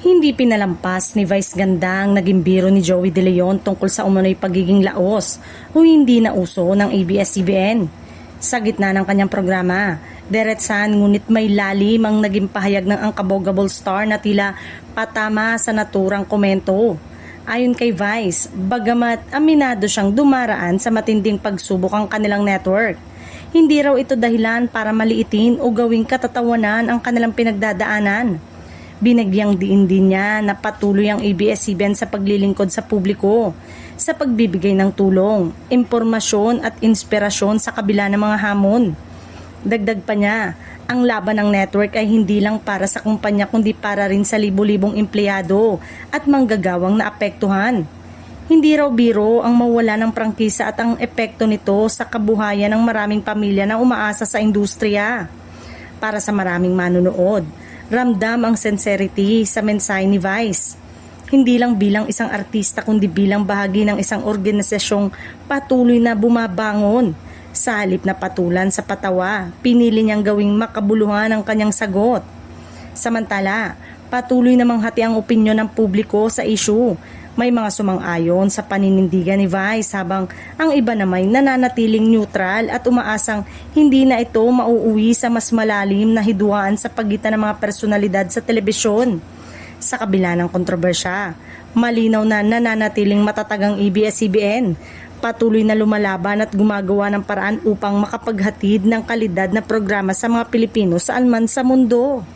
Hindi pinalampas ni Vice Ganda ang naging biro ni Joey De Leon tungkol sa umano'y pagiging laos o hindi na uso ng ABS-CBN. Sa gitna ng kanyang programa, diretsahan ngunit may lalim ang naging pahayag ng Angkabogable Star na tila patama sa naturang komento. Ayon kay Vice, bagamat aminado siyang dumaraan sa matinding pagsubok ang kanilang network, hindi raw ito dahilan para maliitin o gawing katatawanan ang kanilang pinagdadaanan. Binagyang diin din niya na patuloy ang ABS-CBN sa paglilingkod sa publiko, sa pagbibigay ng tulong, impormasyon at inspirasyon sa kabila ng mga hamon. Dagdag pa niya, ang laban ng network ay hindi lang para sa kumpanya kundi para rin sa libo-libong empleyado at manggagawang naapektuhan. Hindi raw biro ang mawala ng prangkisa at ang epekto nito sa kabuhayan ng maraming pamilya na umaasa sa industriya. Para sa maraming manunood, ramdam ang sincerity sa mensahe ni Vice. Hindi lang bilang isang artista kundi bilang bahagi ng isang organisasyong patuloy na bumabangon. Sa halip na patulan sa patawa, pinili niyang gawing makabuluhan ang kanyang sagot. Samantala, patuloy namang hati ang opinyon ng publiko sa issue. May mga sumang-ayon sa paninindigan ni Vice habang ang iba naman nananatiling neutral at umaasang hindi na ito mauuwi sa mas malalim na hidwaan sa pagitan ng mga personalidad sa telebisyon. Sa kabila ng kontrobersya, malinaw na nananatiling matatag ang ABS-CBN. Patuloy na lumalaban at gumagawa ng paraan upang makapaghatid ng kalidad na programa sa mga Pilipino saan man sa mundo.